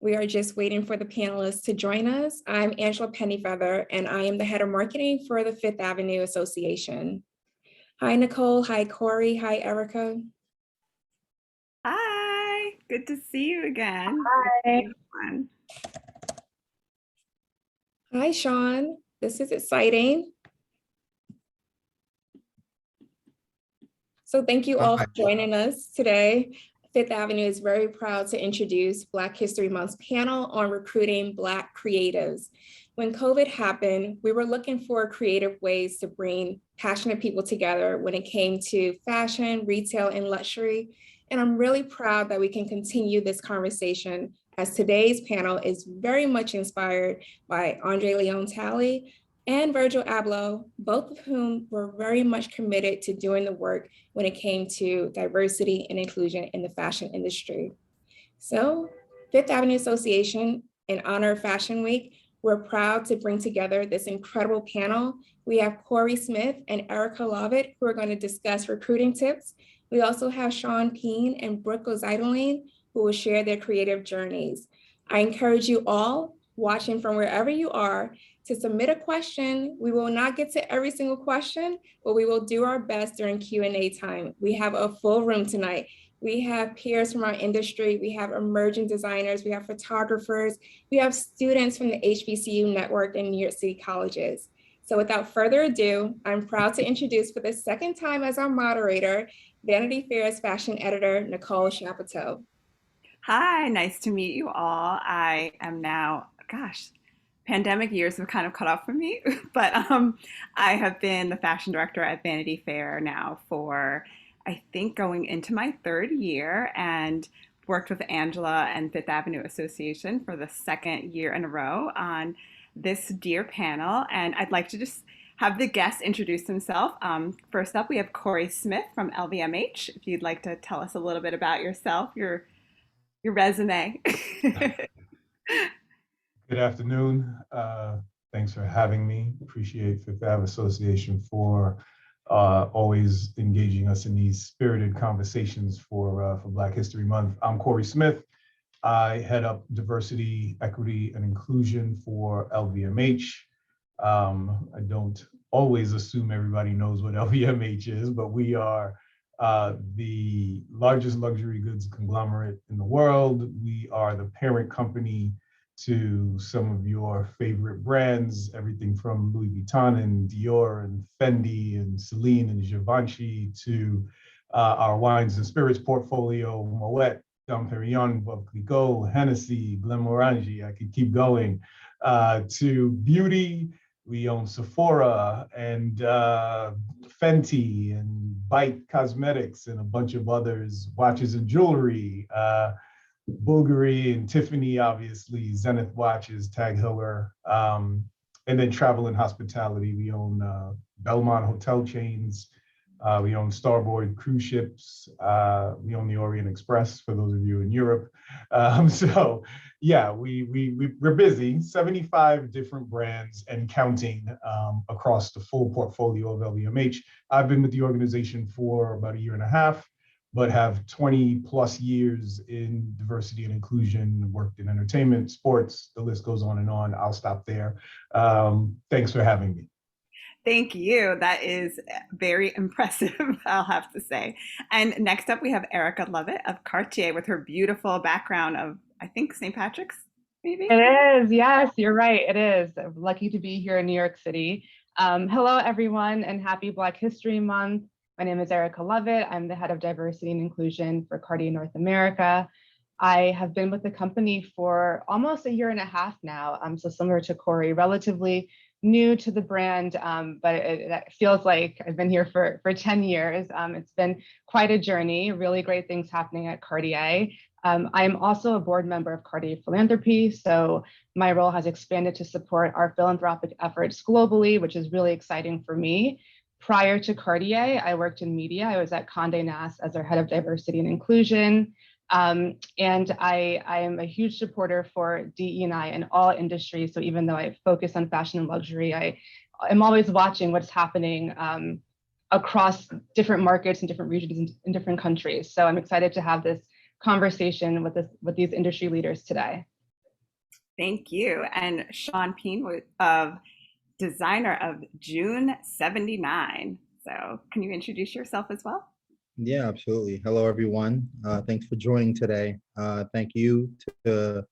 We are just waiting for the panelists to join us. I'm Angela Pennyfeather, and I am the head of marketing for the Fifth Avenue Association. Hi, Nicole. Hi, Corey. Hi, Erica. Hi, good to see you again. Good to Hi. see everyone. Hi, Sean. This is exciting. So thank you all for joining us today. Fifth Avenue is very proud to introduce Black History Month's panel on recruiting Black creatives. When COVID happened, we were looking for creative ways to bring passionate people together when it came to fashion, retail, and luxury. And I'm really proud that we can continue this conversation as today's panel is very much inspired by Andre Leon Talley and Virgil Abloh, both of whom were very much committed to doing the work when it came to diversity and inclusion in the fashion industry. So Fifth Avenue Association, in honor of Fashion Week, we're proud to bring together this incredible panel. We have Corey Smith and Erica Lovett, who are going to discuss recruiting tips. We also have Sean Peen and Brooke Gozaidoline, who will share their creative journeys. I encourage you all watching from wherever you are to submit a question. We will not get to every single question, but we will do our best during Q&A time. We have a full room tonight. We have peers from our industry, we have emerging designers, we have photographers, we have students from the HBCU network and New York City colleges. So without further ado, I'm proud to introduce for the second time as our moderator, Vanity Fair's fashion editor, Nicole Chapoteau. Hi, nice to meet you all. I am now, pandemic years have kind of caught up for me, but I have been the fashion director at Vanity Fair now for, I think, going into my third year, and worked with Angela and Fifth Avenue Association for the second year in a row on this dear panel. And I'd like to just have the guests introduce themselves. First up, we have Corey Smith from LVMH. If you'd like to tell us a little bit about yourself, your resume. Good afternoon. Thanks for having me. Appreciate Fifth Ave Association for always engaging us in these spirited conversations for Black History Month. I'm Corey Smith. I head up diversity, equity, and inclusion for LVMH. I don't always assume everybody knows what LVMH is, but we are the largest luxury goods conglomerate in the world. We are the parent company to some of your favorite brands, everything from Louis Vuitton and Dior and Fendi and Celine and Givenchy to our wines and spirits portfolio, Moet, Dom Perignon, Veuve Clicquot, Hennessy, Glenmorangie, I could keep going, to beauty. We own Sephora and Fenty and Bite Cosmetics and a bunch of others, watches and jewelry, Bulgari and Tiffany, obviously, Zenith Watches, Tag Heuer, and then travel and hospitality. We own Belmont hotel chains. We own Starboard cruise ships. We own the Orient Express for those of you in Europe. So yeah, we're busy, 75 different brands and counting across the full portfolio of LVMH. I've been with the organization for about a year and a half, but have 20 plus years in diversity and inclusion, worked in entertainment, sports, the list goes on and on. I'll stop there. Thanks for having me. Thank you. That is very impressive, I'll have to say. And next up, we have Erica Lovett of Cartier with her beautiful background of, I think, St. Patrick's, maybe? It is, yes, you're right, it is. I'm lucky to be here in New York City. Hello, everyone, and happy Black History Month. My name is Erica Lovett. I'm the head of diversity and inclusion for Cartier North America. I have been with the company for almost a year and a half now, so similar to Corey, relatively new to the brand, but it feels like I've been here for 10 years. It's been quite a journey, really great things happening at Cartier. I am also a board member of Cartier Philanthropy, so my role has expanded to support our philanthropic efforts globally, which is really exciting for me. Prior to Cartier, I worked in media. I was at Condé Nast as our head of diversity and inclusion. And I am a huge supporter for DE&I in all industries. So even though I focus on fashion and luxury, I am always watching what's happening across different markets and different regions in different countries. So I'm excited to have this conversation with these industry leaders today. Thank you. And Sean Peen of designer of June 79. So can you introduce yourself as well? Yeah, absolutely. Hello, everyone. Thanks for joining today. Thank you to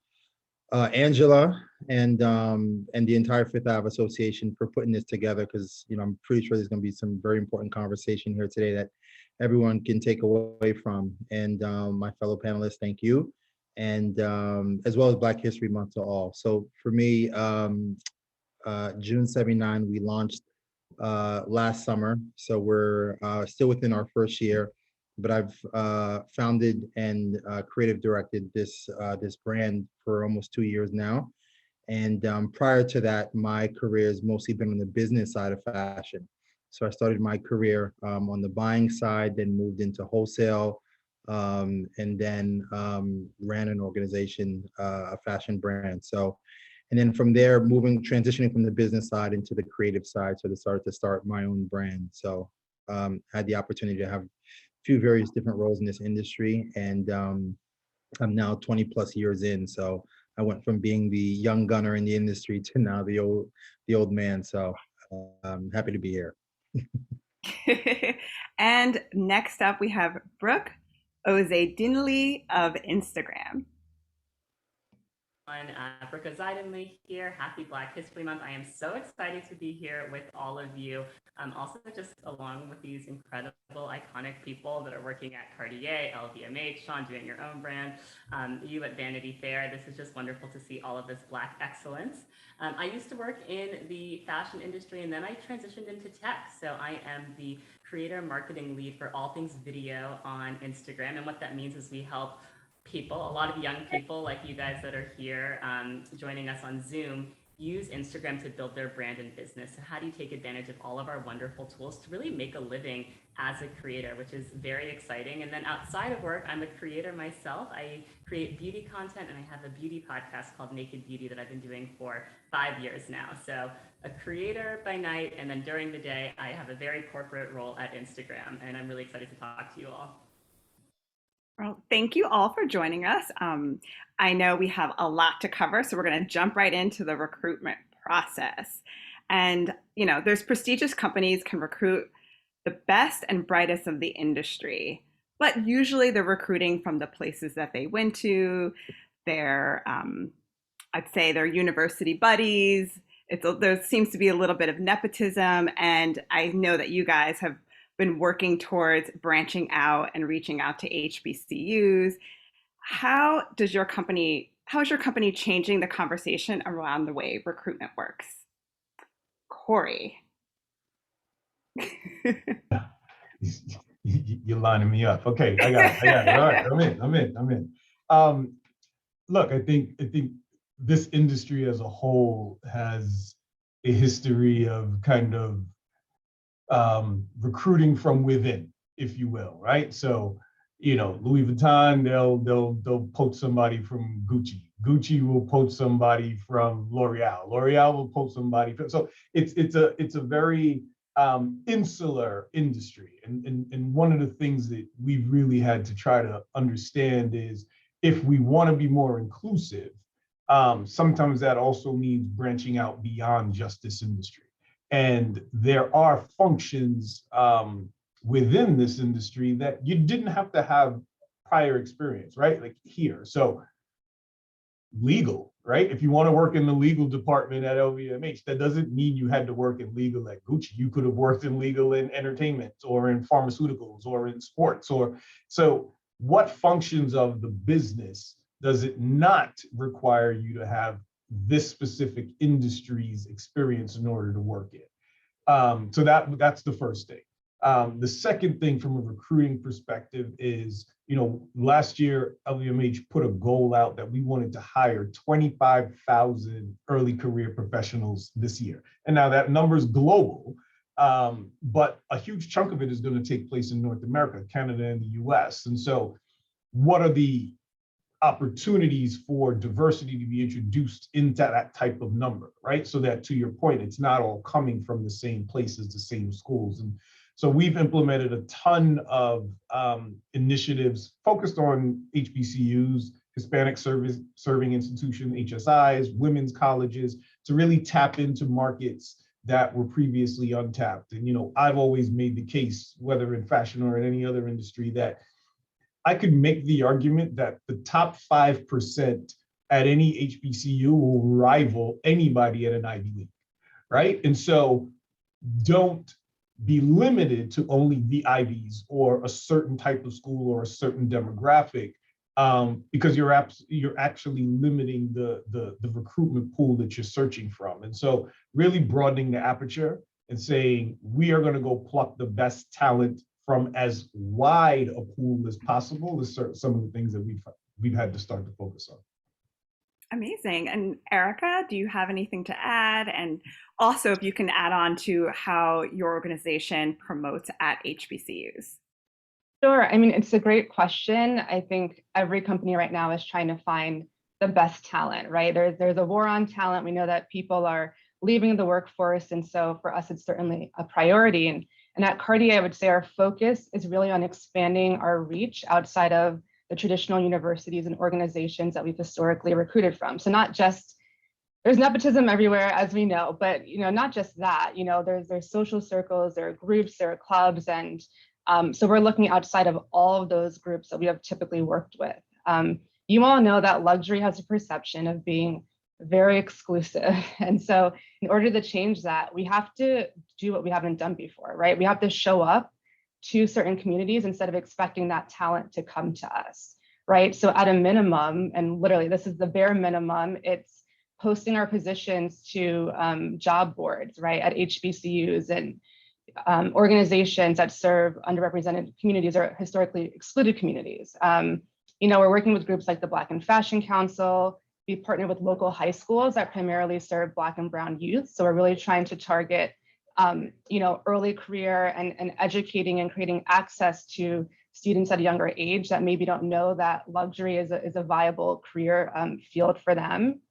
Angela and the entire Fifth Ave Association for putting this together, because I'm pretty sure there's going to be some very important conversation here today that everyone can take away from. And my fellow panelists, thank you, and as well as Black History Month to all. So for me, June 79, we launched last summer, so we're still within our first year. But I've founded and creative directed this brand for almost 2 years now. And prior to that, my career has mostly been on the business side of fashion. So I started my career on the buying side, then moved into wholesale, and then ran an organization, a fashion brand. So, and then from there, transitioning from the business side into the creative side. So to start my own brand. So had the opportunity to have few various different roles in this industry, and I'm now 20 plus years in. So I went from being the young gunner in the industry to now the old man. So I'm happy to be here. And next up, we have Brooke Ozedinli of Instagram. Brooke Ozedinli here. Happy Black History Month. I am so excited to be here with all of you. Also just along with these incredible, iconic people that are working at Cartier, LVMH, Sean doing your own brand, you at Vanity Fair. This is just wonderful to see all of this Black excellence. I used to work in the fashion industry, and then I transitioned into tech. So I am the creator marketing lead for all things video on Instagram. And what that means is we help people, a lot of young people like you guys that are here joining us on Zoom, use Instagram to build their brand and business. So how do you take advantage of all of our wonderful tools to really make a living as a creator, which is very exciting. And then outside of work, I'm a creator myself. I create beauty content, and I have a beauty podcast called Naked Beauty that I've been doing for 5 years now. So a creator by night, and then during the day, I have a very corporate role at Instagram, and I'm really excited to talk to you all. Well, thank you all for joining us. I know we have a lot to cover, so we're going to jump right into the recruitment process. And, there's prestigious companies can recruit the best and brightest of the industry, but usually they're recruiting from the places that they went to, their, I'd say their university buddies. There seems to be a little bit of nepotism, and I know that you guys have been working towards branching out and reaching out to HBCUs. How is your company changing the conversation around the way recruitment works? Corey. You're lining me up. Okay, I got it. All right, I'm in. Look, I think this industry as a whole has a history of kind of recruiting from within, if you will, right? So, Louis Vuitton, they'll poach somebody from Gucci. Gucci will poach somebody from L'Oreal. L'Oreal will poach somebody from. So it's a very insular industry, and one of the things that we've really had to try to understand is if we want to be more inclusive, sometimes that also means branching out beyond just this industry. And there are functions within this industry that you didn't have to have prior experience, right? Like here. So legal, right? If you want to work in the legal department at LVMH, that doesn't mean you had to work in legal at Gucci. You could have worked in legal in entertainment or in pharmaceuticals or in sports. So what functions of the business does it not require you to have this specific industry's experience in order to work in? So that's the first thing. The second thing from a recruiting perspective is, last year, LVMH put a goal out that we wanted to hire 25,000 early career professionals this year. And now that number is global, but a huge chunk of it is going to take place in North America, Canada, and the US. And so what are the opportunities for diversity to be introduced into that type of number, right? So that, to your point, it's not all coming from the same places, the same schools. And So we've implemented a ton of initiatives focused on HBCUs, Hispanic serving institutions, HSIs, women's colleges, to really tap into markets that were previously untapped. And, I've always made the case, whether in fashion or in any other industry, that I could make the argument that the top 5% at any HBCU will rival anybody at an Ivy League, right? And so don't be limited to only the Ivies or a certain type of school or a certain demographic, because you're actually limiting the recruitment pool that you're searching from. And so really broadening the aperture and saying, we are going to go pluck the best talent from as wide a pool as possible is some of the things that we've had to start to focus on. Amazing. And Erica, do you have anything to add? And also, if you can add on to how your organization promotes at HBCUs. Sure. I mean, it's a great question. I think every company right now is trying to find the best talent, right? There's a war on talent. We know that people are leaving the workforce. And so for us, it's certainly a priority. And at Cartier, I would say our focus is really on expanding our reach outside of the traditional universities and organizations that we've historically recruited from. So not just, there's nepotism everywhere, as we know, but not just that. There's social circles, there are groups, there are clubs, and so we're looking outside of all of those groups that we have typically worked with. You all know that luxury has a perception of being very exclusive. And so in order to change that, we have to do what we haven't done before, right? We have to show up to certain communities instead of expecting that talent to come to us, right? So at a minimum, and literally this is the bare minimum, it's posting our positions to job boards, right? At HBCUs and organizations that serve underrepresented communities or historically excluded communities. We're working with groups like the Black in Fashion Council. We partner with local high schools that primarily serve Black and Brown youth. So we're really trying to target, early career and educating and creating access to students at a younger age that maybe don't know that luxury is a viable career field for them.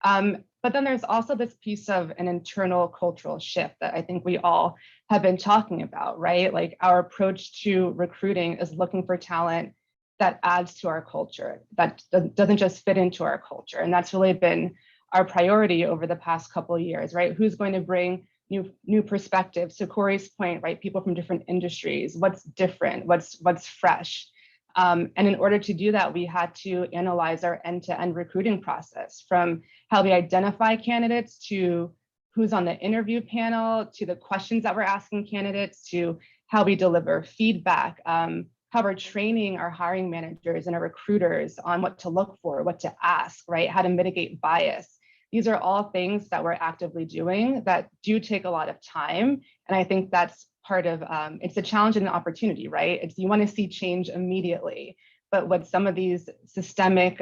But then there's also this piece of an internal cultural shift that I think we all have been talking about, right? Like our approach to recruiting is looking for talent that adds to our culture, that doesn't just fit into our culture. And that's really been our priority over the past couple of years, right? Who's going to bring new perspectives? To Corey's point, right? People from different industries, what's different, what's fresh. And in order to do that, we had to analyze our end-to-end recruiting process, from how we identify candidates to who's on the interview panel, to the questions that we're asking candidates, to how we deliver feedback, how we're training our hiring managers and our recruiters on what to look for, what to ask, right? How to mitigate bias. These are all things that we're actively doing that do take a lot of time. And I think that's part of, it's a challenge and an opportunity, right? You want to see change immediately, but with some of these systemic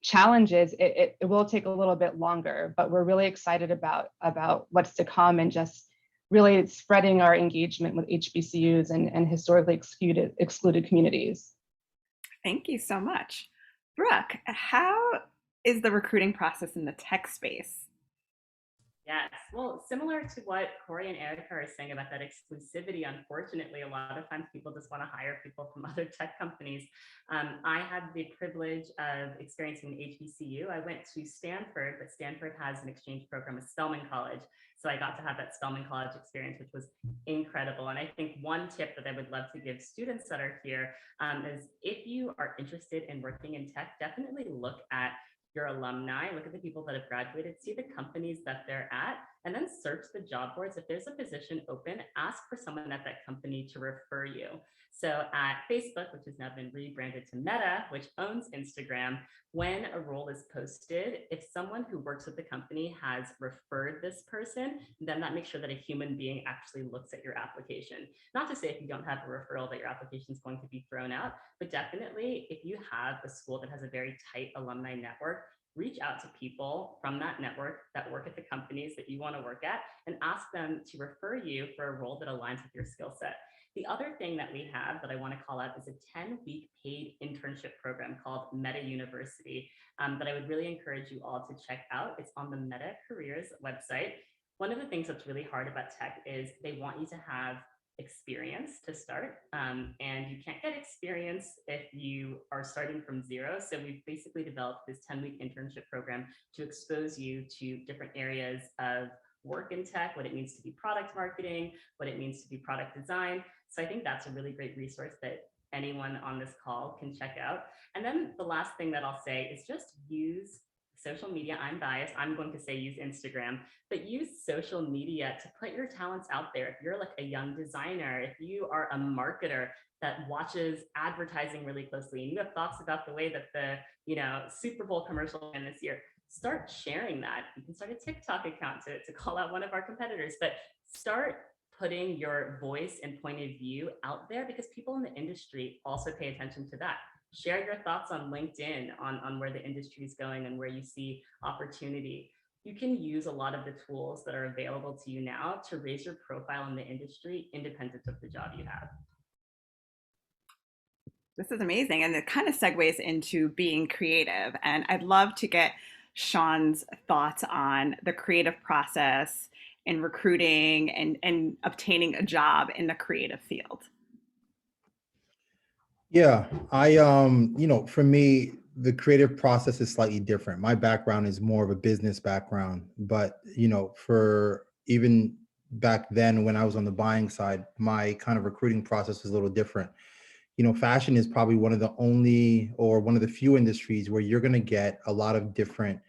challenges, it will take a little bit longer, but we're really excited about what's to come and just really spreading our engagement with HBCUs and historically excluded communities. Thank you so much. Brooke, how is the recruiting process in the tech space? Yes, well, similar to what Corey and Erica are saying about that exclusivity, unfortunately, a lot of times people just want to hire people from other tech companies. I had the privilege of experiencing an HBCU. I went to Stanford, but Stanford has an exchange program at Spelman College. So I got to have that Spelman College experience, which was incredible. And I think one tip that I would love to give students that are here is, if you are interested in working in tech, definitely look at your alumni, look at the people that have graduated, see the companies that they're at, and then search the job boards. If there's a position open, ask for someone at that company to refer you. So at Facebook, which has now been rebranded to Meta, which owns Instagram, when a role is posted, if someone who works with the company has referred this person, then that makes sure that a human being actually looks at your application. Not to say if you don't have a referral that your application is going to be thrown out, but definitely if you have a school that has a very tight alumni network, reach out to people from that network that work at the companies that you want to work at and ask them to refer you for a role that aligns with your skill set. The other thing that we have that I want to call out is a 10-week paid internship program called Meta University that I would really encourage you all to check out. It's on the Meta Careers website. One of the things that's really hard about tech is they want you to have experience to start. And you can't get experience if you are starting from zero. So we've basically developed this 10-week internship program to expose you to different areas of work in tech, what it means to be product marketing, what it means to be product design. So I think that's a really great resource that anyone on this call can check out. And then the last thing that I'll say is just use social media. I'm biased. I'm going to say use Instagram, but use social media to put your talents out there. If you're like a young designer, if you are a marketer that watches advertising really closely and you have thoughts about the way that the Super Bowl commercial in this year, start sharing that. You can start a TikTok account to call out one of our competitors, but start putting your voice and point of view out there, because people in the industry also pay attention to that. Share your thoughts on LinkedIn on where the industry is going and where you see opportunity. You can use a lot of the tools that are available to you now to raise your profile in the industry independent of the job you have. This is amazing. And it kind of segues into being creative. And I'd love to get Sean's thoughts on the creative process in recruiting and obtaining a job in the creative field. Yeah, for me, the creative process is slightly different. My background is more of a business background, but for even back then when I was on the buying side, my kind of recruiting process was a little different. Fashion is probably one of the only or one of the few industries where you're going to get a lot of different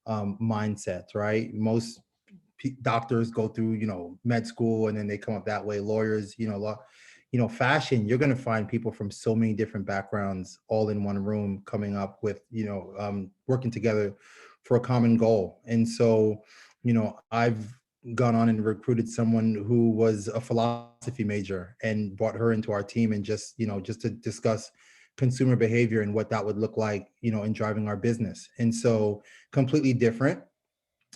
mindsets, right? Most doctors go through, med school and then they come up that way. Lawyers, fashion, you're going to find people from so many different backgrounds all in one room coming up with, working together for a common goal. And so, I've gone on and recruited someone who was a philosophy major and brought her into our team and just to discuss consumer behavior and what that would look like, in driving our business. And so completely different.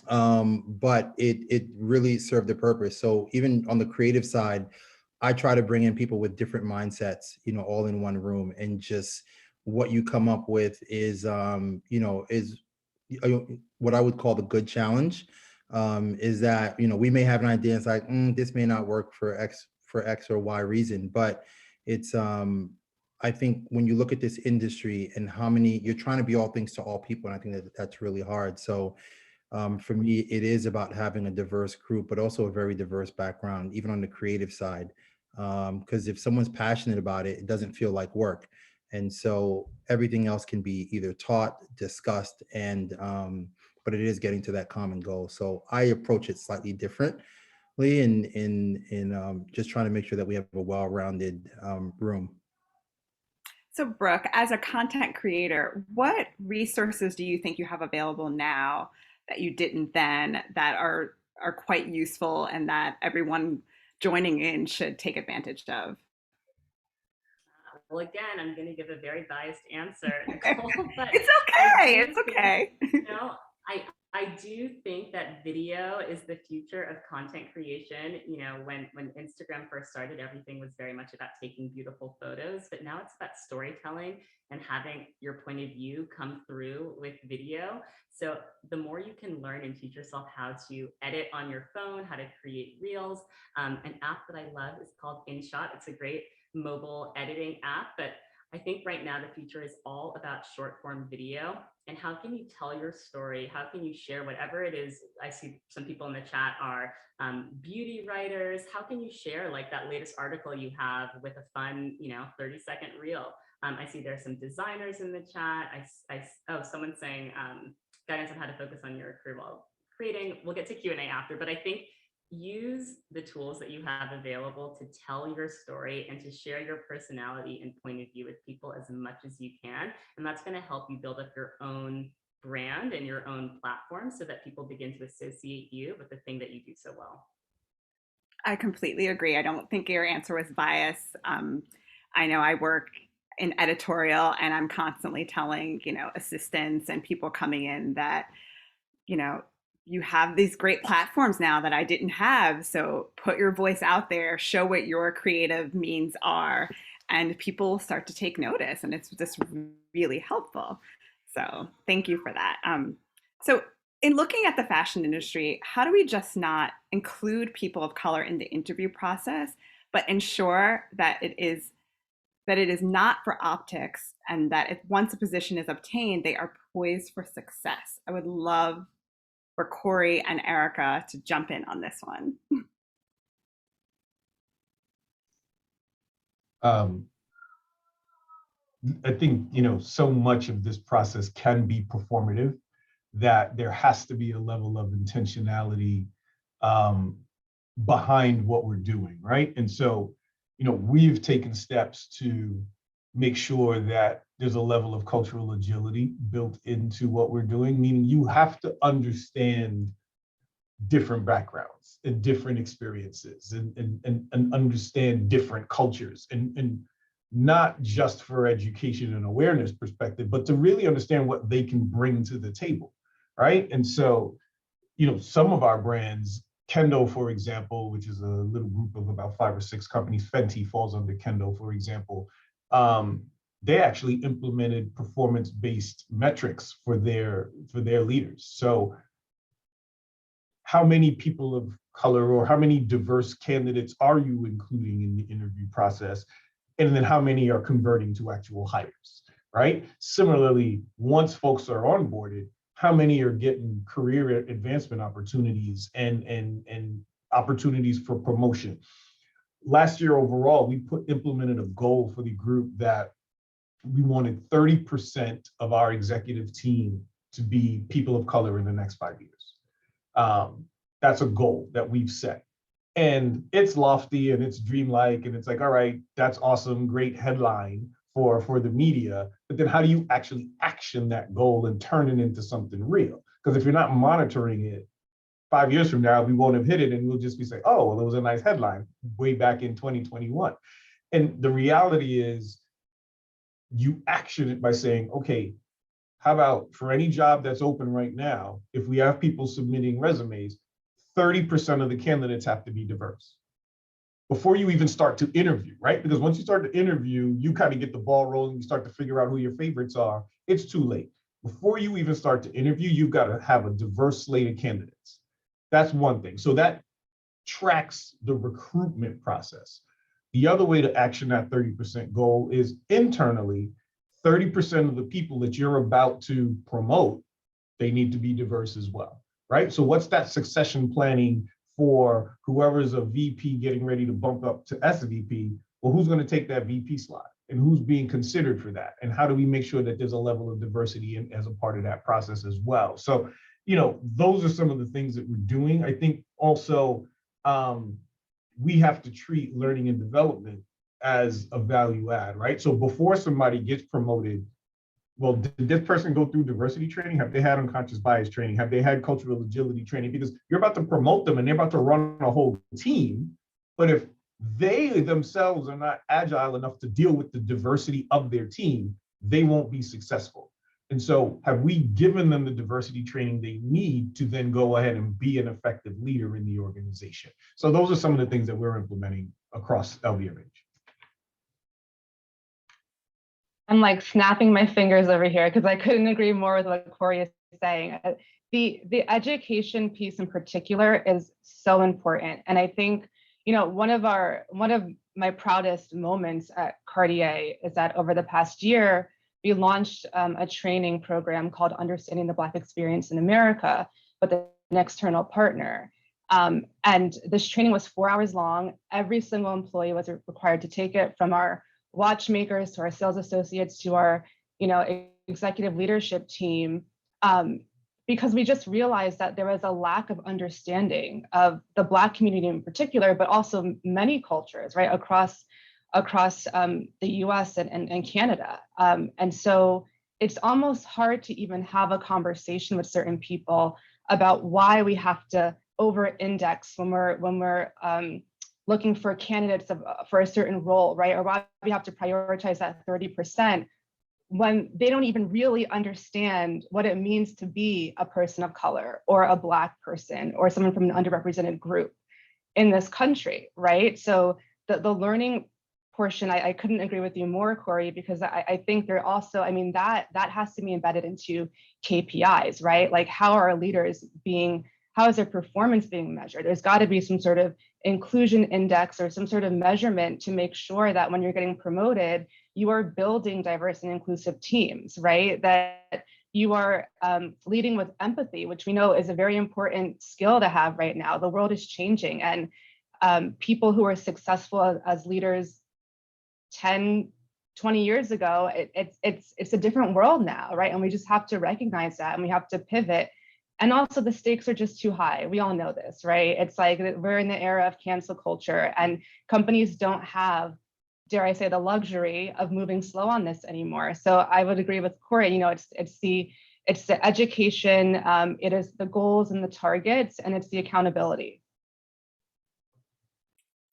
But it really served a purpose. So even on the creative side, I try to bring in people with different mindsets, all in one room, and just what you come up with is, is what I would call the good challenge. Is that, we may have an idea, it's like, this may not work for X or Y reason, but it's, I think when you look at this industry and how many, you're trying to be all things to all people, and I think that's really hard. So for me, it is about having a diverse group, but also a very diverse background, even on the creative side. Because if someone's passionate about it, it doesn't feel like work. And so everything else can be either taught, discussed, and but it is getting to that common goal. So I approach it slightly differently in just trying to make sure that we have a well-rounded room. So Brooke, as a content creator, what resources do you think you have available now that you didn't then, that are quite useful and that everyone joining in should take advantage of? Well, again, I'm going to give a very biased answer, Nicole, but it's okay. It's okay. I do think that video is the future of content creation. When Instagram first started, everything was very much about taking beautiful photos, but now it's about storytelling and having your point of view come through with video. So the more you can learn and teach yourself how to edit on your phone, how to create reels, an app that I love is called InShot. It's a great mobile editing app, but I think right now the future is all about short form video and how can you tell your story? How can you share whatever it is? I see some people in the chat are beauty writers. How can you share like that latest article you have with a fun, 30-second reel? I see there's some designers in the chat. Someone's saying guidance on how to focus on your career while creating. We'll get to Q&A after, but I think use the tools that you have available to tell your story and to share your personality and point of view with people as much as you can. And that's going to help you build up your own brand and your own platform so that people begin to associate you with the thing that you do so well. I completely agree. I don't think your answer was biased. I know I work in editorial and I'm constantly telling, assistants and people coming in that, you have these great platforms now that I didn't have. So put your voice out there, show what your creative means are, and people start to take notice. And it's just really helpful. So thank you for that. So in looking at the fashion industry, how do we just not include people of color in the interview process, but ensure that it is not for optics, and that if once a position is obtained, they are poised for success. I would love for Corey and Erica to jump in on this one. I think, so much of this process can be performative, that there has to be a level of intentionality behind what we're doing, right? And so, we've taken steps to make sure that there's a level of cultural agility built into what we're doing, meaning you have to understand different backgrounds and different experiences and understand different cultures, and not just for education and awareness perspective, but to really understand what they can bring to the table, right? And so, some of our brands, Kendo, for example, which is a little group of about 5 or 6 companies, Fenty falls under Kendo, for example, they actually implemented performance-based metrics for their leaders. So how many people of color or how many diverse candidates are you including in the interview process? And then how many are converting to actual hires, right? Similarly, once folks are onboarded, how many are getting career advancement opportunities and opportunities for promotion? Last year overall, we implemented a goal for the group that we wanted 30% of our executive team to be people of color in the next 5 years. That's a goal that we've set. And it's lofty and it's dreamlike, and it's like, all right, that's awesome, great headline for the media, but then how do you actually action that goal and turn it into something real? Because if you're not monitoring it, 5 years from now, we won't have hit it, and we'll just be saying, oh, well, it was a nice headline way back in 2021. And the reality is, you action it by saying, okay, how about for any job that's open right now, if we have people submitting resumes, 30% of the candidates have to be diverse before you even start to interview, right? Because once you start to interview, you kind of get the ball rolling, you start to figure out who your favorites are. It's too late. Before you even start to interview, you've got to have a diverse slate of candidates. That's one thing. So that tracks the recruitment process. The other way to action that 30% goal is internally, 30% of the people that you're about to promote, they need to be diverse as well, right? So what's that succession planning for whoever's a VP getting ready to bump up to SVP? Well, who's going to take that VP slot, and who's being considered for that? And how do we make sure that there's a level of diversity as a part of that process as well? So, those are some of the things that we're doing. I think also we have to treat learning and development as a value add, right? So before somebody gets promoted, well, did this person go through diversity training? Have they had unconscious bias training? Have they had cultural agility training? Because you're about to promote them and they're about to run a whole team. But if they themselves are not agile enough to deal with the diversity of their team, they won't be successful. And so have we given them the diversity training they need to then go ahead and be an effective leader in the organization? So those are some of the things that we're implementing across LVMH. I'm like snapping my fingers over here because I couldn't agree more with what Corey is saying. The education piece in particular is so important. And I think, one of my proudest moments at Cartier is that over the past year, we launched a training program called Understanding the Black Experience in America with an external partner. And this training was 4 hours long. Every single employee was required to take it, from our watchmakers to our sales associates to our, executive leadership team, because we just realized that there was a lack of understanding of the Black community in particular, but also many cultures, right, across the US and Canada. And so it's almost hard to even have a conversation with certain people about why we have to over-index when we're looking for candidates for a certain role, right? Or why we have to prioritize that 30% when they don't even really understand what it means to be a person of color or a Black person or someone from an underrepresented group in this country, right? So the learning portion, I couldn't agree with you more, Corey, because I think they're also, that has to be embedded into KPIs, right? Like, how are our leaders being how is their performance being measured? There's got to be some sort of inclusion index or some sort of measurement to make sure that when you're getting promoted, you are building diverse and inclusive teams, right? That you are leading with empathy, which we know is a very important skill to have right now. The world is changing, and people who are successful as leaders 10, 20 years ago, it's a different world now, right? And we just have to recognize that, and we have to pivot. And also the stakes are just too high. We all know this, right? It's like we're in the era of cancel culture, and companies don't have, dare I say, the luxury of moving slow on this anymore. So I would agree with Corey, it's the education, it is the goals and the targets, and it's the accountability.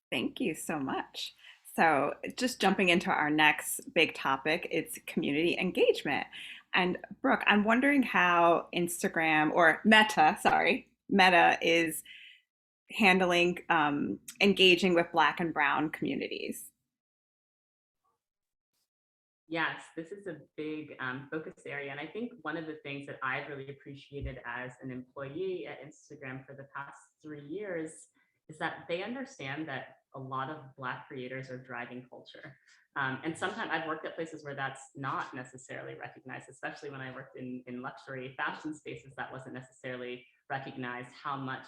Thank you so much. So just jumping into our next big topic, it's community engagement. And Brooke, I'm wondering how Instagram, or Meta is handling engaging with Black and Brown communities. Yes, this is a big focus area. And I think one of the things that I've really appreciated as an employee at Instagram for the past 3 years is that they understand that a lot of Black creators are driving culture. And sometimes I've worked at places where that's not necessarily recognized, especially when I worked in luxury fashion spaces, that wasn't necessarily recognized how much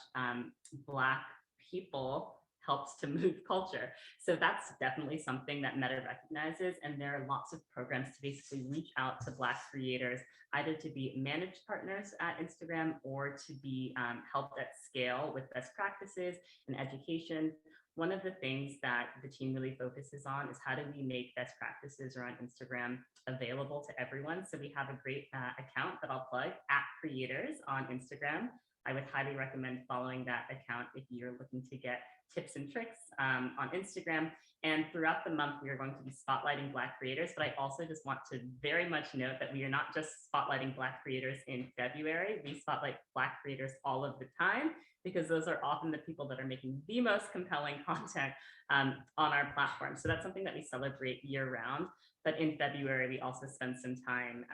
Black people helps to move culture. So that's definitely something that Meta recognizes. And there are lots of programs to basically reach out to Black creators, either to be managed partners at Instagram or to be helped at scale with best practices and education. One of the things that the team really focuses on is how do we make best practices around Instagram available to everyone. So we have a great account that I'll plug, @creators on Instagram. I would highly recommend following that account if you're looking to get tips and tricks on Instagram. And throughout the month, we are going to be spotlighting Black creators, but I also just want to very much note that we are not just spotlighting Black creators in February. We spotlight Black creators all of the time, because those are often the people that are making the most compelling content on our platform. So that's something that we celebrate year round. But in February, we also spend some time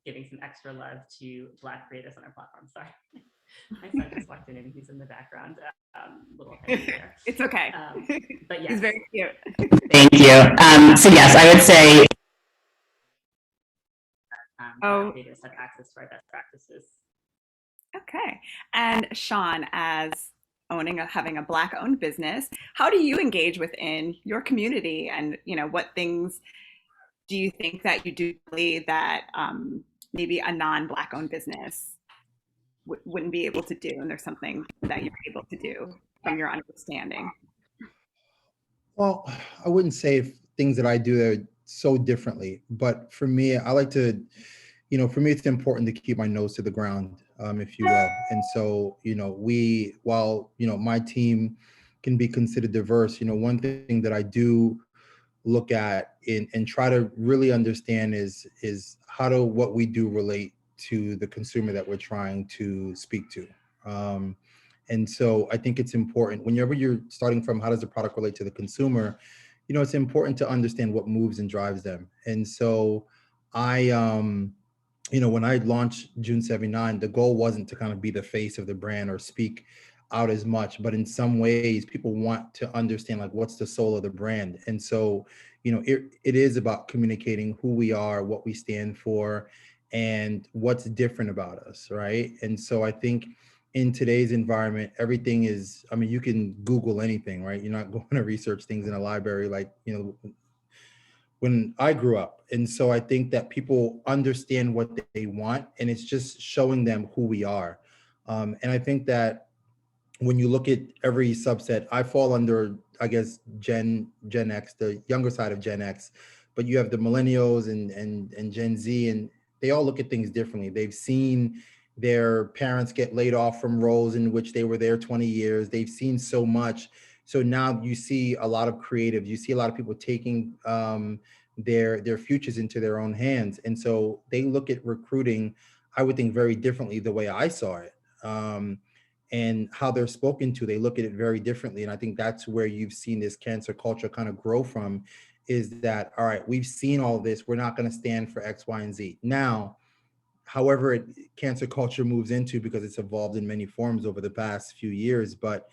giving some extra love to Black creators on our platform. Sorry. My son just walked in and he's in the background. Little there. It's okay. But yes. He's very cute. Thank you. So yes, I would say Black creators have access to our best practices. Okay. And Sean, as having a Black-owned business, how do you engage within your community, and what things do you think that you do that maybe a non-Black-owned business wouldn't be able to do, and there's something that you're able to do from your understanding? Well, I wouldn't say things that I do are so differently, but for me, I like to, for me, it's important to keep my nose to the ground, if you will. And so, while, my team can be considered diverse, one thing that I do look at and try to really understand is how what we do relate to the consumer that we're trying to speak to. And so I think it's important whenever you're starting from how does the product relate to the consumer, it's important to understand what moves and drives them. And so I, when I launched June 79, the goal wasn't to kind of be the face of the brand or speak out as much, but in some ways people want to understand like what's the soul of the brand. And so, it is about communicating who we are, what we stand for, and what's different about us, right? And so I think in today's environment, everything is, you can Google anything, right? You're not going to research things in a library like, when I grew up. And so I think that people understand what they want, and it's just showing them who we are. And I think that when you look at every subset, I fall under, I guess, Gen X, the younger side of Gen X, but you have the millennials and Gen Z, and they all look at things differently. They've seen their parents get laid off from roles in which they were there 20 years. They've seen so much. So now you see a lot of creatives, you see a lot of people taking their futures into their own hands. And so they look at recruiting, I would think, very differently the way I saw it. And how they're spoken to, they look at it very differently. And I think that's where you've seen this cancel culture kind of grow from, is that, all right, we've seen all this, we're not going to stand for X, Y, and Z. Now, however cancer culture moves into, because it's evolved in many forms over the past few years, but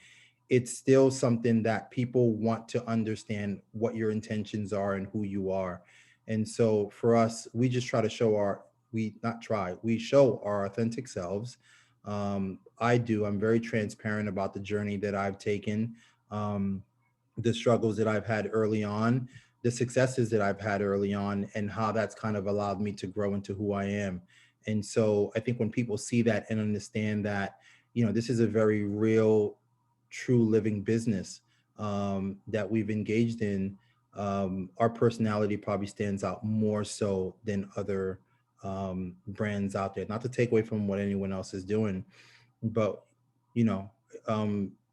it's still something that people want to understand what your intentions are and who you are. And so for us, we just try to show we show our authentic selves. I'm very transparent about the journey that I've taken, the struggles that I've had early on, the successes that I've had early on, and how that's kind of allowed me to grow into who I am. And so I think when people see that and understand that, this is a very real, true living business that we've engaged in, our personality probably stands out more so than other brands out there. Not to take away from what anyone else is doing, but you know,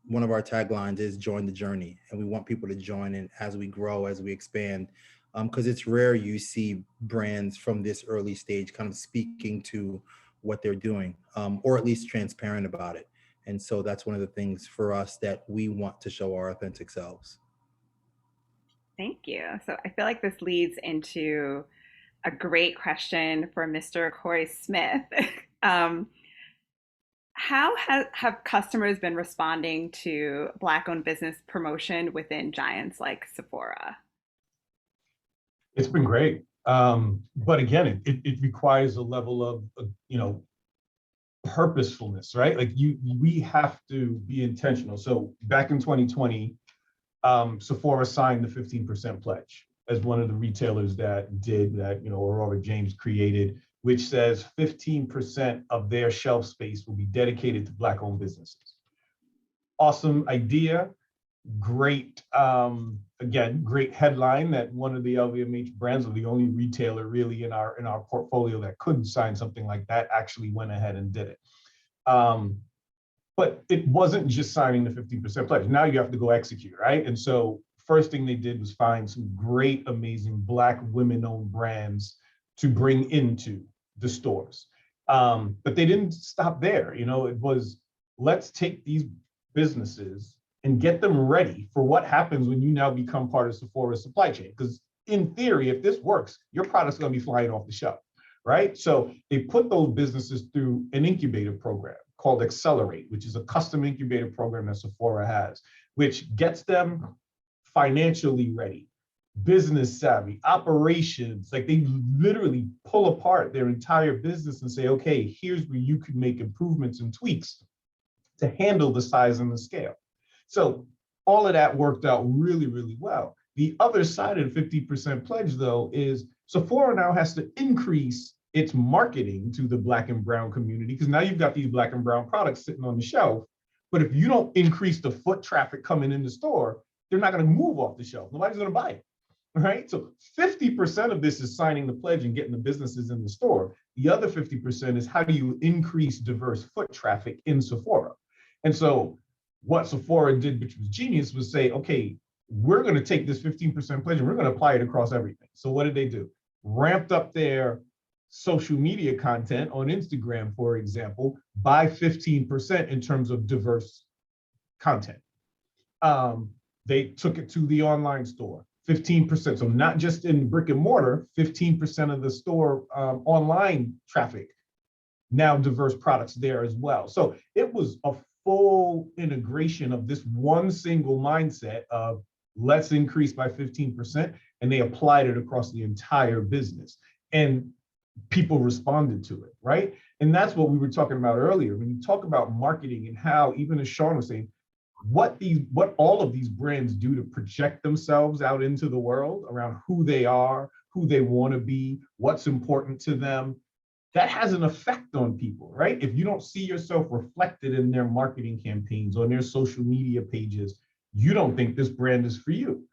one of our taglines is "Join the journey," and we want people to join in as we grow, as we expand, because it's rare you see brands from this early stage kind of speaking to what they're doing, or at least transparent about it. And so that's one of the things for us that we want to show our authentic selves. Thank you. So I feel like this leads into a great question for Mr. Corey Smith. How have customers been responding to Black-owned business promotion within giants like Sephora? It's been great. But again, it requires a level of, purposefulness, right? Like we have to be intentional. So back in 2020, Sephora signed the 15% pledge as one of the retailers that did that, Aurora James created, which says 15% of their shelf space will be dedicated to Black-owned businesses. Awesome idea. Great, again, great headline that one of the LVMH brands, or the only retailer really in our portfolio that could sign something like that, actually went ahead and did it. But it wasn't just signing the 15% pledge. Now you have to go execute, right? And so first thing they did was find some great, amazing Black women-owned brands to bring into the stores. But they didn't stop there. It was, let's take these businesses and get them ready for what happens when you now become part of Sephora's supply chain. Because in theory, if this works, your product's going to be flying off the shelf, right? So they put those businesses through an incubator program called Accelerate, which is a custom incubator program that Sephora has, which gets them financially ready, business savvy, operations. Like they literally pull apart their entire business and say, okay, here's where you could make improvements and tweaks to handle the size and the scale. So all of that worked out really, really well. The other side of the 50% pledge, though, is Sephora now has to increase its marketing to the Black and brown community, because now you've got these Black and brown products sitting on the shelf. But if you don't increase the foot traffic coming in the store, they're not going to move off the shelf. Nobody's going to buy it, right? So 50% of this is signing the pledge and getting the businesses in the store. The other 50% is how do you increase diverse foot traffic in Sephora? And so what Sephora did, which was genius, was say, okay, we're going to take this 15% pledge and we're going to apply it across everything. So what did they do? Ramped up their social media content on Instagram, for example, by 15% in terms of diverse content. They took it to the online store, 15%. So not just in brick and mortar, 15% of the store online traffic, now diverse products there as well. So it was a full integration of this one single mindset of let's increase by 15%, and they applied it across the entire business. And people responded to it, right? And that's what we were talking about earlier. When you talk about marketing and how, even as Sean was saying, what all of these brands do to project themselves out into the world around who they are, who they want to be, what's important to them, that has an effect on people, right? If you don't see yourself reflected in their marketing campaigns, on their social media pages, you don't think this brand is for you.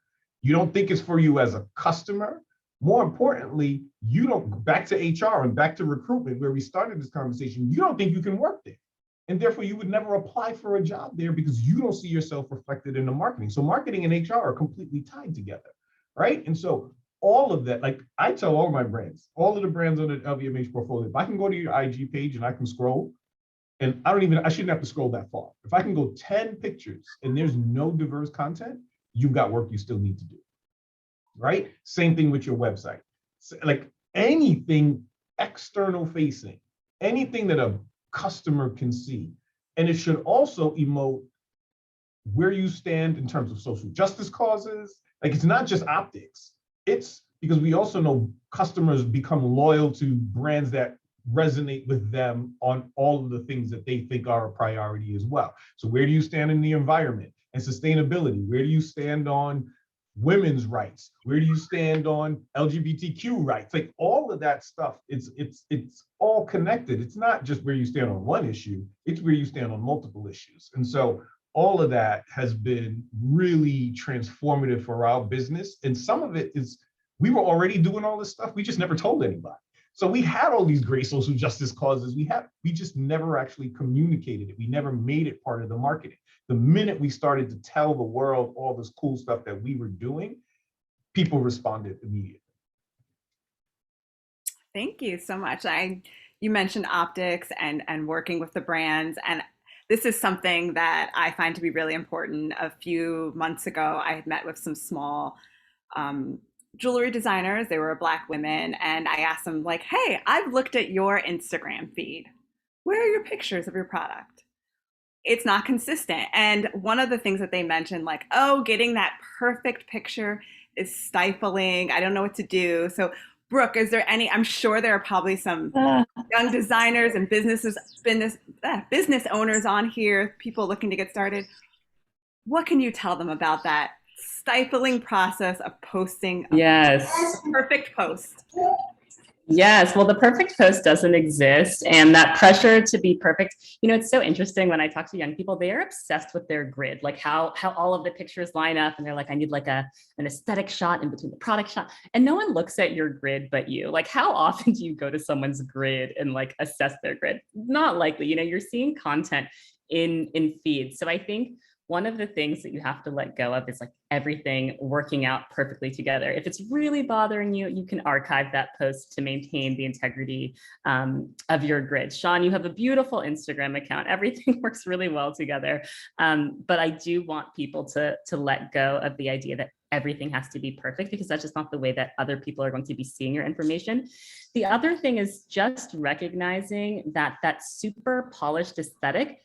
You don't think it's for you as a customer. More importantly, you don't, back to HR and back to recruitment, where we started this conversation, you don't think you can work there. And therefore you would never apply for a job there because you don't see yourself reflected in the marketing. So marketing and HR are completely tied together, right? And so all of that, like I tell all my brands, all of the brands on the LVMH portfolio, if I can go to your IG page and I can scroll, and I shouldn't have to scroll that far. If I can go 10 pictures and there's no diverse content, you've got work you still need to do, right? Same thing with your website. So, like anything external facing anything that a customer can see. And it should also emote where you stand in terms of social justice causes. Like, it's not just optics. It's because we also know customers become loyal to brands that resonate with them on all of the things that they think are a priority as well. So where do you stand in the environment and sustainability? Where do you stand on women's rights? Where do you stand on LGBTQ rights? Like, all of that stuff, it's all connected. It's not just where you stand on one issue, it's where you stand on multiple issues. And so all of that has been really transformative for our business. And some of it is, we were already doing all this stuff, we just never told anybody. So we had all these great social justice causes, we just never actually communicated it. We never made it part of the marketing. The minute we started to tell the world all this cool stuff that we were doing, people responded immediately. Thank you so much. You mentioned optics and working with the brands, and this is something that I find to be really important. A few months ago, I had met with some small jewelry designers. They were Black women, and I asked them, like, hey, I've looked at your Instagram feed. Where are your pictures of your product? It's not consistent. And one of the things that they mentioned, like, oh, getting that perfect picture is stifling. I don't know what to do. So Brooke, is there any, I'm sure there are probably some young designers and business owners on here, people looking to get started. What can you tell them about that stifling process of posting a perfect post? Yes, well, the perfect post doesn't exist, and that pressure to be perfect, it's so interesting when I talk to young people, they are obsessed with their grid, like how all of the pictures line up, and they're like, I need like an aesthetic shot in between the product shot, and no one looks at your grid but you. Like, how often do you go to someone's grid and like assess their grid? Not likely. You're seeing content in feeds. So I think one of the things that you have to let go of is like everything working out perfectly together. If it's really bothering you, you can archive that post to maintain the integrity of your grid. Sean, you have a beautiful Instagram account. Everything works really well together. But I do want people to let go of the idea that everything has to be perfect, because that's just not the way that other people are going to be seeing your information. The other thing is just recognizing that that super polished aesthetic,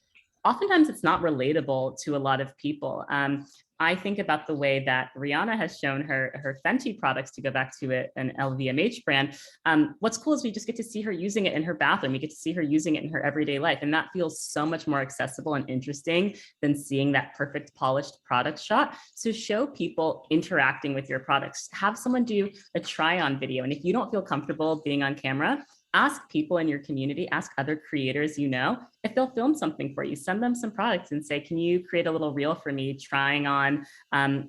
oftentimes it's not relatable to a lot of people. I think about the way that Rihanna has shown her Fenty products, to go back to an LVMH brand. What's cool is we just get to see her using it in her bathroom. We get to see her using it in her everyday life. And that feels so much more accessible and interesting than seeing that perfect polished product shot. So show people interacting with your products. Have someone do a try on video. And if you don't feel comfortable being on camera, ask people in your community, ask other creators if they'll film something for you. Send them some products and say, can you create a little reel for me trying on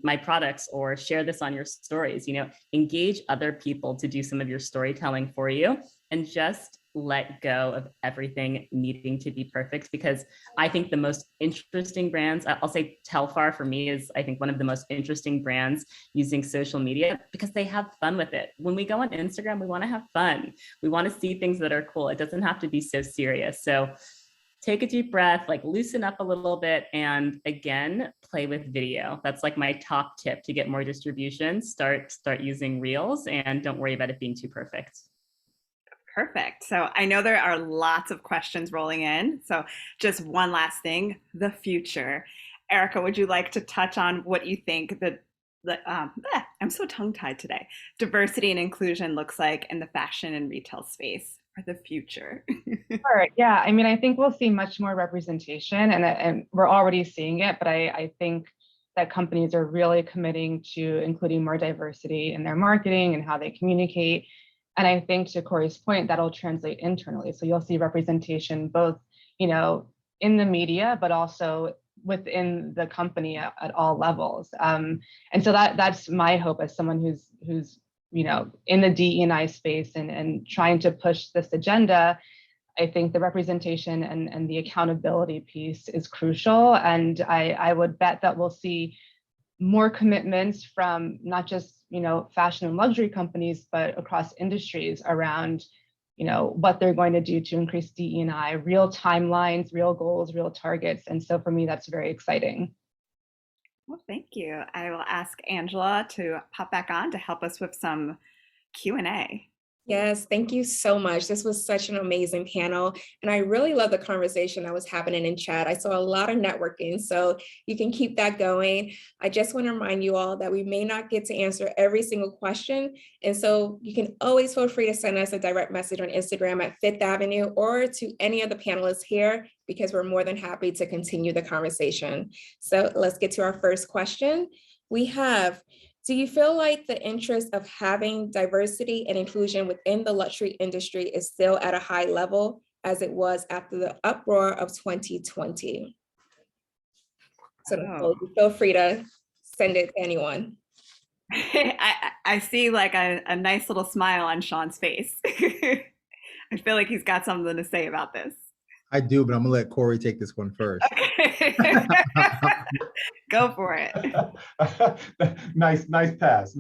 my products, or share this on your stories? Engage other people to do some of your storytelling for you, and just let go of everything needing to be perfect. Because I think the most interesting brands, I'll say Telfar for me is, I think, one of the most interesting brands using social media, because they have fun with it. When we go on Instagram, we want to have fun. We want to see things that are cool. It doesn't have to be so serious. So take a deep breath, like loosen up a little bit, and again, play with video. That's like my top tip to get more distribution. Start using Reels, and don't worry about it being too perfect. Perfect. So I know there are lots of questions rolling in. So just one last thing, the future. Erica, would you like to touch on what you think I'm so tongue-tied today, diversity and inclusion looks like in the fashion and retail space for the future? Sure. Yeah. I mean, I think we'll see much more representation, and we're already seeing it, but I think that companies are really committing to including more diversity in their marketing and how they communicate. And I think, to Corey's point, that'll translate internally. So you'll see representation both, in the media, but also within the company at all levels. And so that's my hope as someone who's in the DE&I space and trying to push this agenda. I think the representation and the accountability piece is crucial. And I would bet that we'll see more commitments from not just fashion and luxury companies, but across industries around what they're going to do to increase DE&I, real timelines, real goals, real targets. And so for me, that's very exciting. Well, thank you. I will ask Angela to pop back on to help us with some Q&A. Yes, thank you so much. This was such an amazing panel. And I really love the conversation that was happening in chat. I saw a lot of networking, so you can keep that going. I just want to remind you all that we may not get to answer every single question. And so you can always feel free to send us a direct message on Instagram at Fifth Avenue or to any of the panelists here, because we're more than happy to continue the conversation. So let's get to our first question. We have, do you feel like the interest of having diversity and inclusion within the luxury industry is still at a high level as it was after the uproar of 2020? So Nicole, you feel free to send it to anyone. I see like a nice little smile on Sean's face. I feel like he's got something to say about this. I do, but I'm gonna let Corey take this one first. Go for it. Nice pass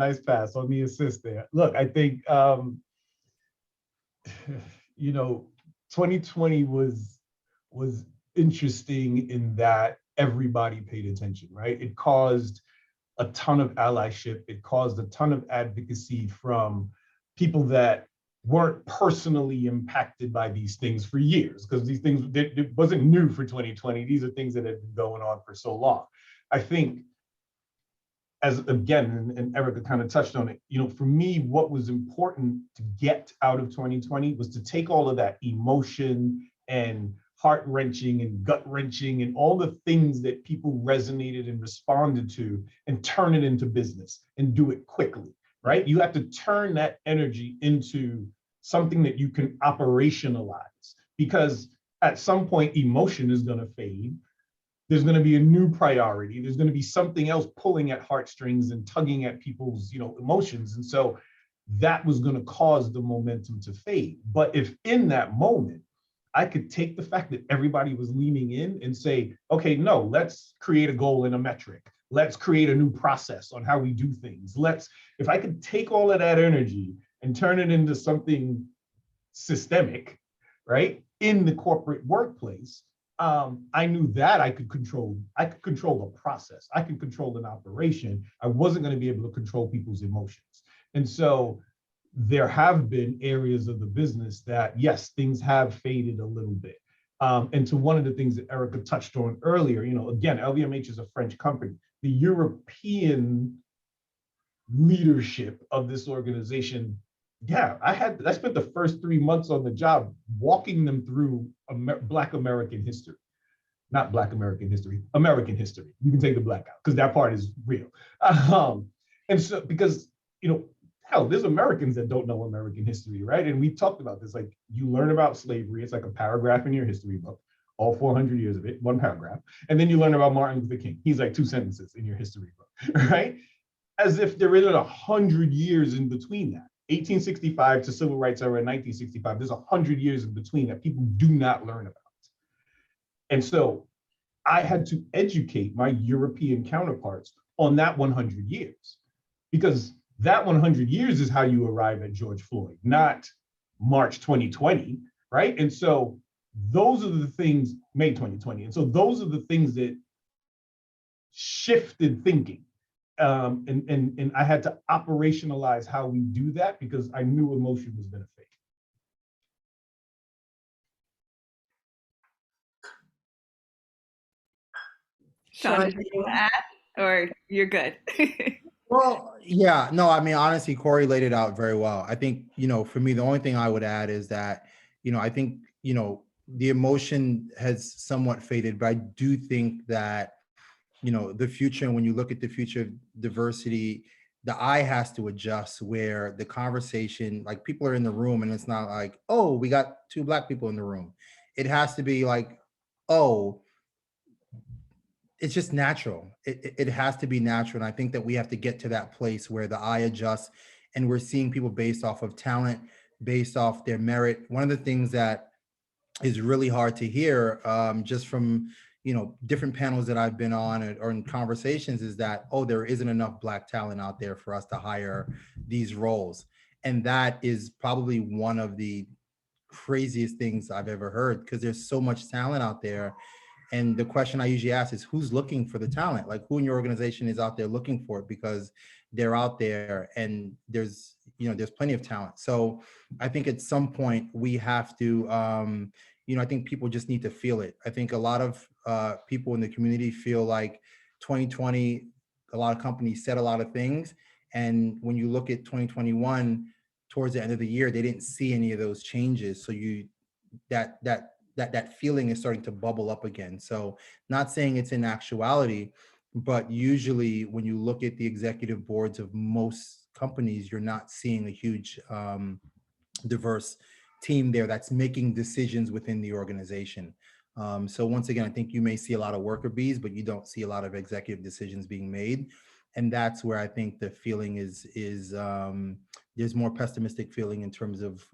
on the assist there. Look, I think, 2020 was interesting in that everybody paid attention, right? It caused a ton of allyship. It caused a ton of advocacy from people that weren't personally impacted by these things for years, because these things, it wasn't new for 2020. These are things that had been going on for so long. I think, as again, and Erica kind of touched on it, for me, what was important to get out of 2020 was to take all of that emotion and heart-wrenching and gut-wrenching and all the things that people resonated and responded to and turn it into business and do it quickly. Right? You have to turn that energy into something that you can operationalize, because at some point emotion is going to fade. There's going to be a new priority. There's going to be something else pulling at heartstrings and tugging at people's, emotions. And so that was going to cause the momentum to fade. But if in that moment, I could take the fact that everybody was leaning in and say, okay, no, let's create a goal and a metric. Let's create a new process on how we do things. If I could take all of that energy and turn it into something systemic, right, in the corporate workplace, I knew that I could control a process. I could control an operation. I wasn't going to be able to control people's emotions. And so there have been areas of the business that, yes, things have faded a little bit. And to one of the things that Erica touched on earlier, again, LVMH is a French company. The European leadership of this organization, I spent the first 3 months on the job walking them through Black American history. Not Black American history, American history. You can take the Black out, because that part is real. And so, because, hell, there's Americans that don't know American history, right? And we talked about this, like, you learn about slavery, it's like a paragraph in your history book, all 400 years of it, one paragraph. And then you learn about Martin Luther King. He's like 2 sentences in your history book, right? As if there isn't 100 years in between that. 1865 to civil rights era in 1965, there's 100 years in between that people do not learn about. And so I had to educate my European counterparts on that 100 years, because that 100 years is how you arrive at George Floyd, not March 2020, right? And so those are the things, May 2020. And so those are the things that shifted thinking. And I had to operationalize how we do that, because I knew emotion was going to fade. Sean, did you add, or you're good? Well, yeah, no, I mean, honestly, Corey laid it out very well. I think, for me, the only thing I would add is that, I think, the emotion has somewhat faded, but I do think that, the future, and when you look at the future of diversity, the eye has to adjust, where the conversation, like, people are in the room and it's not like, oh, we got 2 Black people in the room. It has to be like, oh, it's just natural. It has to be natural. And I think that we have to get to that place where the eye adjusts and we're seeing people based off of talent, based off their merit. One of the things that is really hard to hear, just from, different panels that I've been on or in conversations, is that, oh, there isn't enough Black talent out there for us to hire these roles. And that is probably one of the craziest things I've ever heard, because there's so much talent out there. And the question I usually ask is, who's looking for the talent? Like, who in your organization is out there looking for it? Because they're out there, and there's, there's plenty of talent. So I think at some point we have to, I think people just need to feel it. I think a lot of people in the community feel like 2020, a lot of companies said a lot of things. And when you look at 2021, towards the end of the year, they didn't see any of those changes. So that feeling is starting to bubble up again. So not saying it's in actuality, but usually when you look at the executive boards of most companies, you're not seeing a huge diverse team there that's making decisions within the organization. So once again, I think you may see a lot of worker bees, but you don't see a lot of executive decisions being made. And that's where I think the feeling is there's more pessimistic feeling in terms of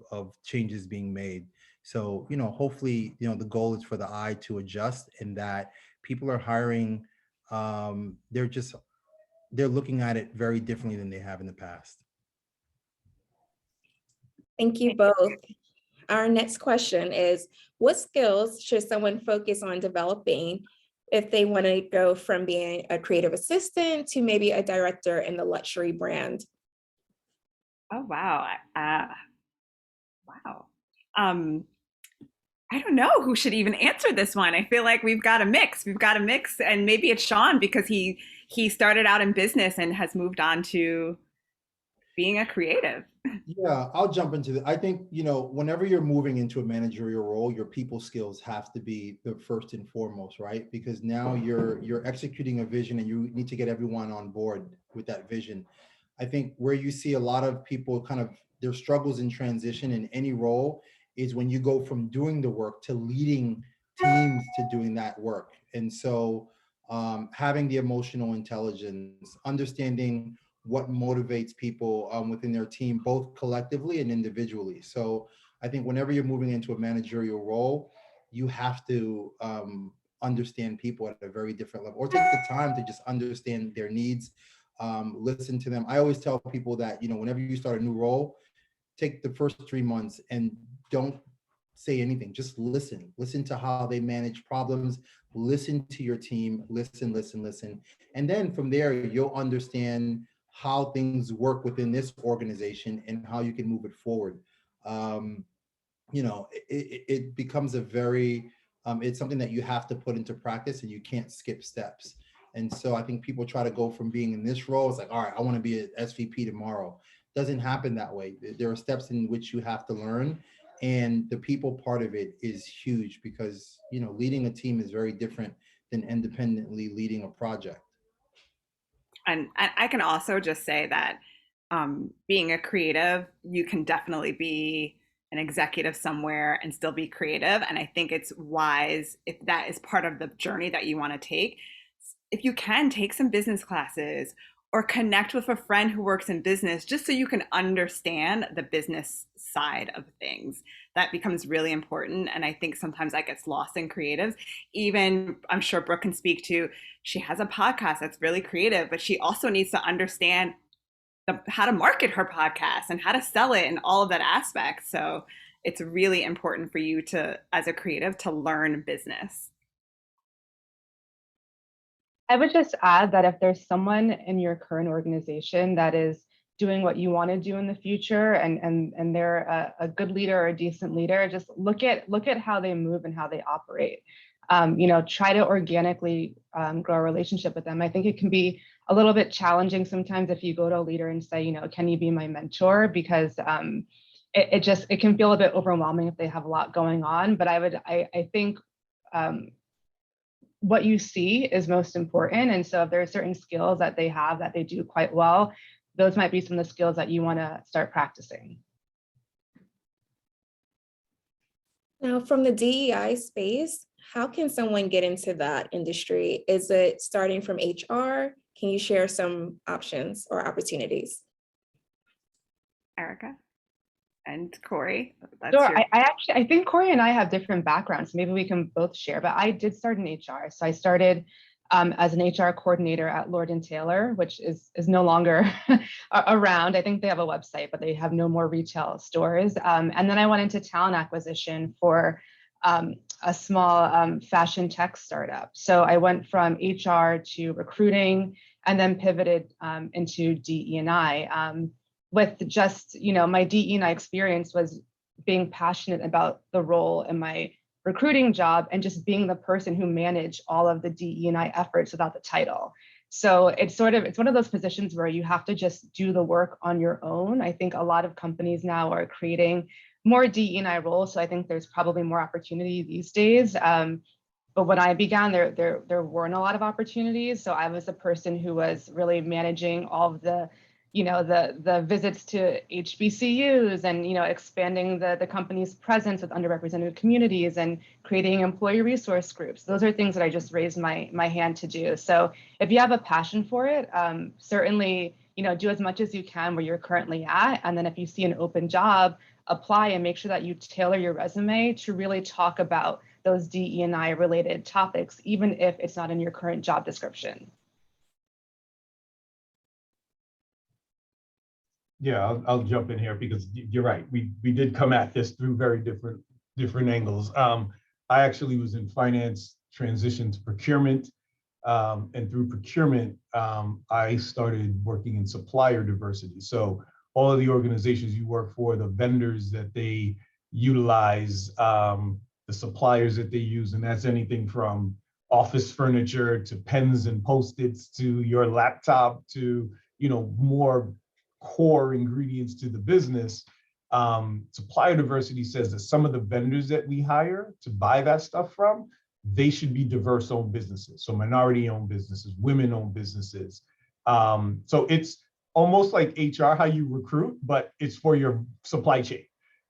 changes being made. So, hopefully, the goal is for the eye to adjust, and that people are hiring. They're looking at it very differently than they have in the past. Thank you both. Our next question is, what skills should someone focus on developing if they want to go from being a creative assistant to maybe a director in the luxury brand? Oh, wow. Wow. I don't know who should even answer this one. I feel like we've got a mix. And maybe it's Sean, because he started out in business and has moved on to being a creative. Yeah, I'll jump into I think, whenever you're moving into a managerial role, your people skills have to be the first and foremost, right? Because now you're executing a vision and you need to get everyone on board with that vision. I think where you see a lot of people kind of their struggles in transition in any role is when you go from doing the work to leading teams to doing that work. And so having the emotional intelligence, understanding what motivates people within their team, both collectively and individually. So I think whenever you're moving into a managerial role, you have to understand people at a very different level, or take the time to just understand their needs, listen to them. I always tell people that, whenever you start a new role, take the first 3 months and don't say anything, just listen to how they manage problems, listen to your team, listen. And then from there, you'll understand how things work within this organization and how you can move it forward. It becomes a very, it's something that you have to put into practice and you can't skip steps. And so I think people try to go from being in this role, it's like, all right, I want to be an SVP tomorrow. Doesn't happen that way. There are steps in which you have to learn. And the people part of it is huge because, leading a team is very different than independently leading a project. And I can also just say that being a creative, you can definitely be an executive somewhere and still be creative. And I think it's wise, if that is part of the journey that you want to take, if you can, take some business classes or connect with a friend who works in business, just so you can understand the business side of things. That becomes really important. And I think sometimes that gets lost in creatives. Even, I'm sure Brooke can speak to, she has a podcast that's really creative, but she also needs to understand how to market her podcast and how to sell it and all of that aspect. So it's really important for you to, as a creative, to learn business. I would just add that if there's someone in your current organization that is doing what you want to do in the future and they're a good leader or a decent leader, just look at how they move and how they operate. Try to organically grow a relationship with them. I think it can be a little bit challenging sometimes if you go to a leader and say, can you be my mentor? Because it can feel a bit overwhelming if they have a lot going on. But I think what you see is most important. And so if there are certain skills that they have that they do quite well, those might be some of the skills that you want to start practicing. Now, from the DEI space, how can someone get into that industry? Is it starting from HR? Can you share some options or opportunities? Erica and Corey. Sure. I think Corey and I have different backgrounds. Maybe we can both share, but I did start in HR. So I started as an HR coordinator at Lord & Taylor, which is no longer around. I think they have a website, but they have no more retail stores. And then I went into talent acquisition for a small fashion tech startup. So I went from HR to recruiting and then pivoted into DE&I. with just, my DE&I experience was being passionate about the role in my recruiting job and just being the person who managed all of the DE&I efforts without the title. So it's one of those positions where you have to just do the work on your own. I think a lot of companies now are creating more DE&I roles. So I think there's probably more opportunity these days. But when I began, there weren't a lot of opportunities. So I was the person who was really managing all of the the visits to HBCUs and expanding the company's presence with underrepresented communities and creating employee resource groups. Those are things that I just raised my hand to do. So if you have a passion for it, certainly do as much as you can where you're currently at, and then if you see an open job, apply and make sure that you tailor your resume to really talk about those DE&I related topics, even if it's not in your current job description. Yeah, I'll jump in here because you're right. We did come at this through very different angles. I actually was in finance, transitioned to procurement, and through procurement, I started working in supplier diversity. So all of the organizations you work for, the vendors that they utilize, the suppliers that they use, and that's anything from office furniture to pens and Post-its to your laptop to more core ingredients to the business. Supplier diversity says that some of the vendors that we hire to buy that stuff from, they should be diverse-owned businesses. So minority-owned businesses, women-owned businesses. So it's almost like HR, how you recruit, but it's for your supply chain.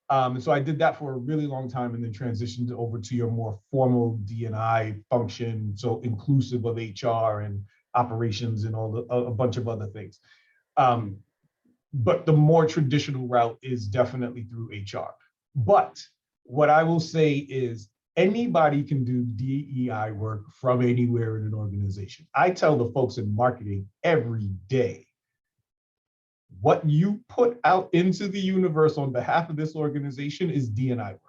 And so I did that for a really long time and then transitioned over to your more formal D&I function, so inclusive of HR and operations and a bunch of other things. But the more traditional route is definitely through HR. But what I will say is anybody can do DEI work from anywhere in an organization. I tell the folks in marketing every day, what you put out into the universe on behalf of this organization is D&I work.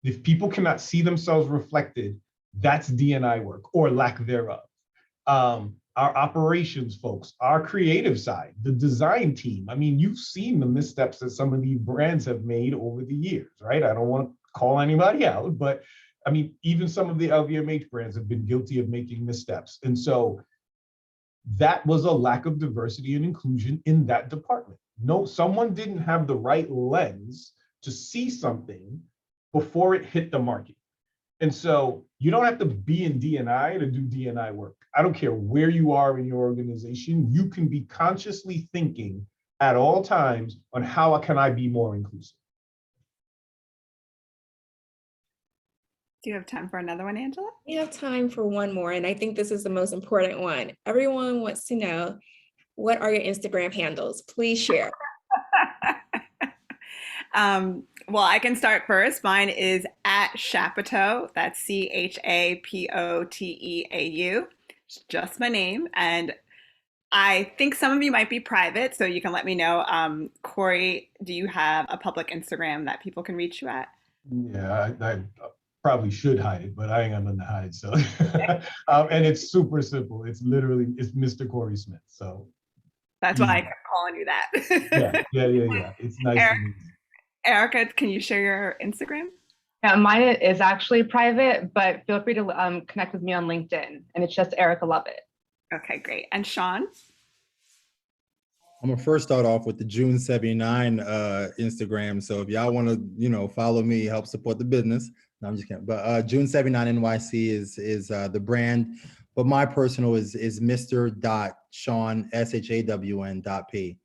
If people cannot see themselves reflected, that's D&I work or lack thereof. Our operations folks, our creative side, the design team. I mean, you've seen the missteps that some of these brands have made over the years, right? I don't want to call anybody out, but I mean, even some of the LVMH brands have been guilty of making missteps. And so that was a lack of diversity and inclusion in that department. No, someone didn't have the right lens to see something before it hit the market. And so you don't have to be in D&I to do D&I work. I don't care where you are in your organization, you can be consciously thinking at all times on how can I be more inclusive. Do you have time for another one, Angela? We have time for one more, and I think this is the most important one. Everyone wants to know, what are your Instagram handles? Please share. Well, I can start first. Mine is @Chapoteau. That's CHAPOTEAU. It's just my name. And I think some of you might be private, so you can let me know. Corey, do you have a public Instagram that people can reach you at? Yeah, I probably should hide it, but I ain't got nothing to hide. So, and it's super simple. It's Mr. Corey Smith. So that's why I kept calling you that. Yeah. It's nice to meet you. Erica, can you share your Instagram? Yeah, mine is actually private, but feel free to connect with me on LinkedIn, and it's just Erica Lovett. Okay, great. And Sean? I'm gonna first start off with the June 79 Instagram. So if y'all want to, follow me, help support the business. No, I'm just kidding. But June 79 NYC is the brand. But my personal is Mr.Shawn SHAWN.P.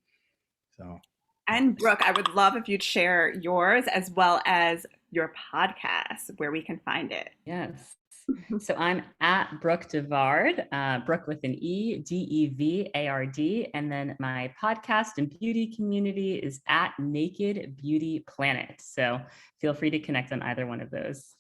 So. And Brooke, I would love if you'd share yours as well as your podcast, where we can find it. Yes. So I'm at Brooke Devard, Brooke with an E, DEVARD. And then my podcast and beauty community is at Naked Beauty Planet. So feel free to connect on either one of those.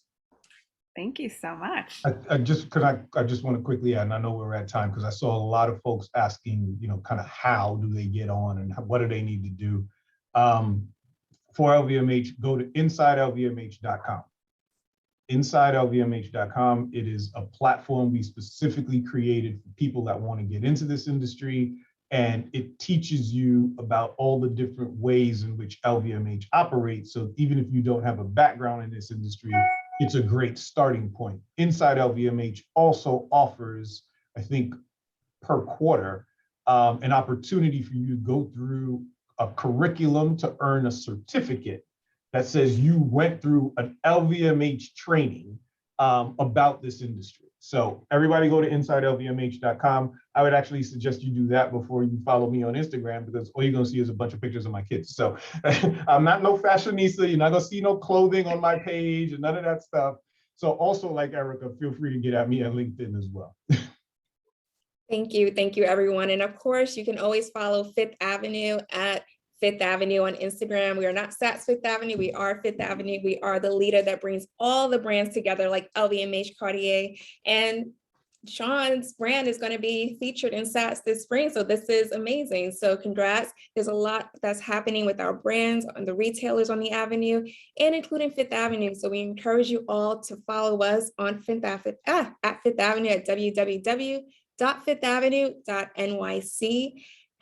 Thank you so much. I just want to quickly add, and I know we're at time because I saw a lot of folks asking, kind of how do they get on and what do they need to do. For LVMH, go to InsideLVMH.com. InsideLVMH.com. It is a platform we specifically created for people that want to get into this industry And it teaches you about all the different ways in which LVMH operates. So even if you don't have a background in this industry, it's a great starting point. Inside LVMH also offers, I think, per quarter, an opportunity for you to go through a curriculum to earn a certificate that says you went through an LVMH training about this industry. So everybody go to InsideLVMH.com. I would actually suggest you do that before you follow me on Instagram, because all you're gonna see is a bunch of pictures of my kids. So I'm not no fashionista. You're not gonna see no clothing on my page and none of that stuff. So also, like Erica, feel free to get at me on LinkedIn as well. Thank you, everyone. And of course, you can always follow Fifth Avenue at Fifth Avenue on Instagram. We are not Saks Fifth Avenue, we are Fifth Avenue. We are the leader that brings all the brands together, like LVMH, Cartier, and Sean's brand is going to be featured in Saks this spring. So this is amazing. So congrats. There's a lot that's happening with our brands and the retailers on the Avenue, and including Fifth Avenue. So we encourage you all to follow us on Fifth Avenue at www.fifthavenue.nyc.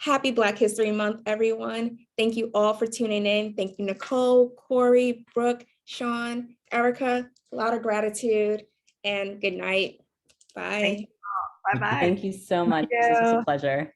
Happy Black History Month, everyone. Thank you all for tuning in. Thank you, Nicole, Corey, Brooke, Sean, Erica. A lot of gratitude and good night. Bye. Bye-bye. Thank you so much. Thank This was you. a pleasure.